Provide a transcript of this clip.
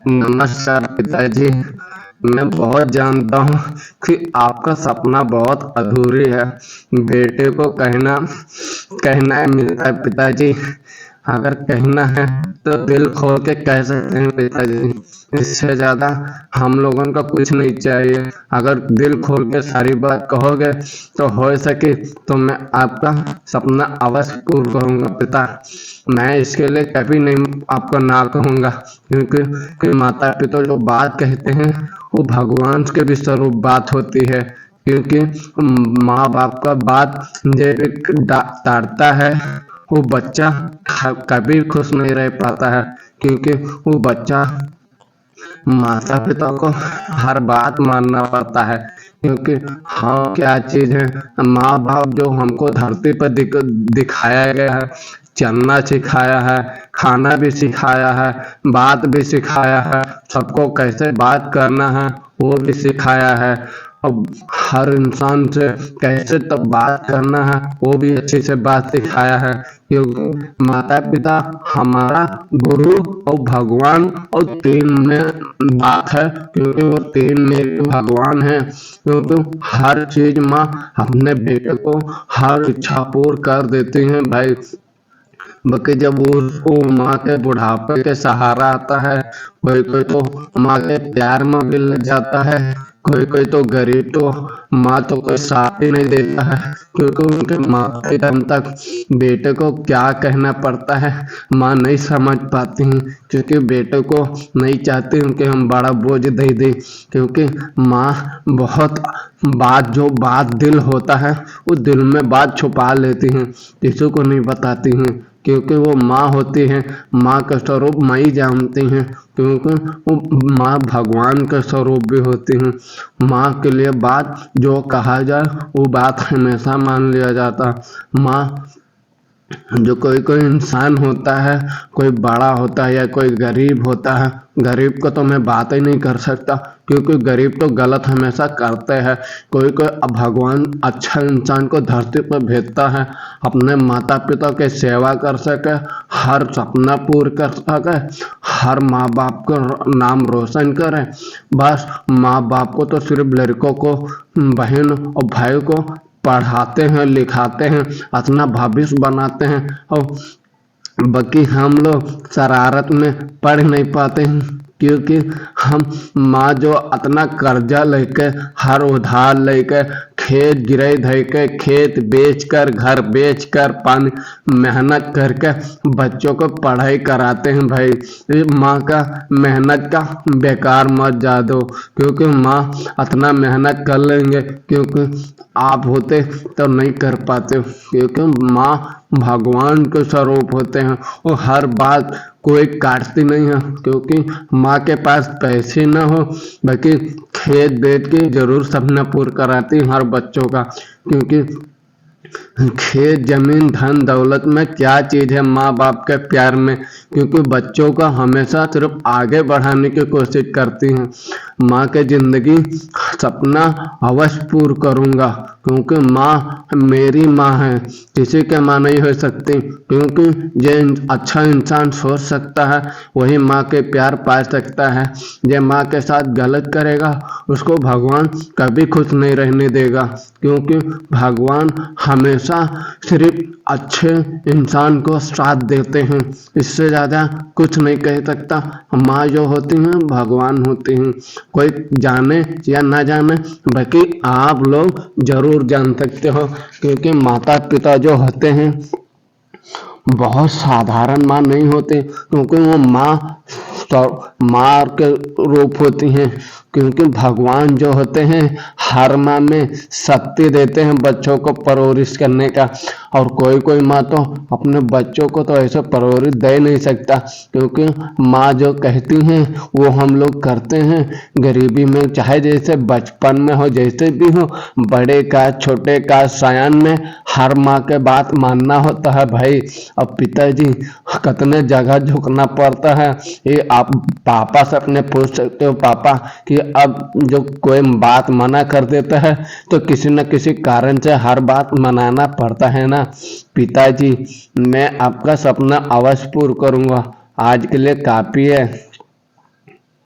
नमस्कार पिताजी। मैं बहुत जानता हूँ कि आपका सपना बहुत अधूरी है। बेटे को कहना कहना है मिलता है पिताजी। अगर कहना है तो दिल खोल के कह सकते हैं पिताजी। इससे ज्यादा हम लोगों का कुछ नहीं चाहिए। अगर दिल खोल के सारी बात कहोगे तो हो सके तो मैं आपका सपना अवश्य पूर्ण करूंगा पिता। मैं इसके लिए कभी नहीं आपको ना कहूंगा, क्योंकि माता पिता जो बात कहते हैं वो भगवान के भी स्वरूप बात होती है। क्योंकि माँ बाप का बात जे टालता है वो बच्चा कभी खुश नहीं रह पाता है। क्योंकि वो बच्चा माता पिता को हर बात मानना पड़ता है। क्योंकि हाँ क्या चीज है, माँ बाप जो हमको धरती पर दिखाया गया है, चलना सिखाया है, खाना भी सिखाया है, बात भी सिखाया है, सबको कैसे बात करना है वो भी सिखाया है। अब हर इंसान से कैसे तब बात करना है वो भी अच्छे से बात सिखाया है। क्योंकि माता पिता हमारा गुरु और भगवान और तीन में बात है। क्योंकि वो तीन मेरे भगवान हैं। क्योंकि हर चीज माँ अपने बेटे को हर इच्छा पूर्ण कर देती हैं भाई। बाकी जब वो माँ के बुढ़ापे के सहारा आता है, कोई कोई तो माँ के प्यार में भी लग जाता है, कोई कोई तो गरीब तो माँ तो कोई साथ ही नहीं देता है। क्योंकि उनके माता पिता तक बेटे को क्या कहना पड़ता है माँ नहीं समझ पाती हैं। क्योंकि बेटे को नहीं चाहती कि हम बड़ा बोझ दे दें। क्योंकि माँ बहुत बात दिल होता है वो दिल में बात छुपा लेती हैं, किसी को नहीं बताती हैं। क्योंकि वो माँ होती हैं, माँ का स्वरूप माँ ही जानती हैं। क्योंकि वो माँ भगवान का स्वरूप भी होती हैं। माँ के लिए बात जो कहा जाए वो बात हमेशा मान लिया जाता। माँ जो कोई कोई इंसान होता है, कोई बड़ा होता है या कोई गरीब होता है, गरीब को तो मैं बात ही नहीं कर सकता। क्योंकि गरीब तो गलत हमेशा करते हैं। कोई कोई भगवान अच्छा इंसान को धरती पर भेजता है अपने माता पिता के सेवा कर सके, हर सपना पूर्ण कर सके, हर माँ बाप का नाम रोशन करे। बस माँ बाप को तो सिर्फ लड़कों को, बहन और भाई को पढ़ाते हैं, लिखाते हैं, अपना भविष्य बनाते हैं। और बाकी हम लोग शरारत में पढ़ नहीं पाते हैं। क्योंकि हम माँ जो इतना कर्जा लेके, हर उधार लेके, खेत गिरई धई के, खेत बेच कर, घर बेच कर, पानी मेहनत करके बच्चों को पढ़ाई कराते हैं भाई। माँ का मेहनत का बेकार मत जा दो। क्योंकि माँ इतना मेहनत कर लेंगे, क्योंकि आप होते तो नहीं कर पाते। क्योंकि माँ भगवान के स्वरूप होते हैं, वो हर बात कोई काटती नहीं है। क्योंकि माँ के पास पैसे ना हो, बाकी खेत बेच के जरूर सपना पूरा कराती हर बच्चों का। क्योंकि खेत जमीन धन दौलत में क्या चीज है माँ बाप के प्यार में। क्योंकि बच्चों का हमेशा सिर्फ आगे बढ़ाने की कोशिश करती हैं। माँ के जिंदगी सपना अवश्य पूर्ण करूंगा। क्योंकि माँ मेरी माँ है, किसी के माँ नहीं हो सकती। क्योंकि जो अच्छा इंसान सोच सकता है वही माँ के प्यार पा सकता है। जो माँ के साथ गलत करेगा उसको भगवान कभी खुश नहीं रहने देगा। क्योंकि भगवान हमेशा सिर्फ अच्छे इंसान को साथ देते हैं, इससे ज़्यादा कुछ नहीं कह सकता। माँ जो होती हैं भगवान होती हैं, कोई जाने या ना जाने, बाकी आप लोग जरूर जान सकते हो। क्योंकि माता पिता जो होते हैं बहुत साधारण माँ नहीं होते। क्योंकि वो माँ के रूप होती हैं। क्योंकि भगवान जो होते हैं हर माँ में शक्ति देते हैं बच्चों को परवरिश करने का। और कोई कोई माँ तो अपने बच्चों को तो ऐसे परवरिश दे नहीं सकता। क्योंकि माँ जो कहती हैं वो हम लोग करते हैं। गरीबी में चाहे जैसे बचपन में हो, जैसे भी हो, बड़े का छोटे का सयान में हर माँ के बात मानना होता है भाई। अब पिताजी कितने जगह झुकना पड़ता है ये आप पापा से अपने पूछ सकते हो पापा कि अब जो कोई बात मना कर देता है तो किसी न किसी कारण से हर बात मनाना पड़ता है ना। पिताजी मैं आपका सपना अवश्य पूर्ण करूंगा। आज के लिए काफी है।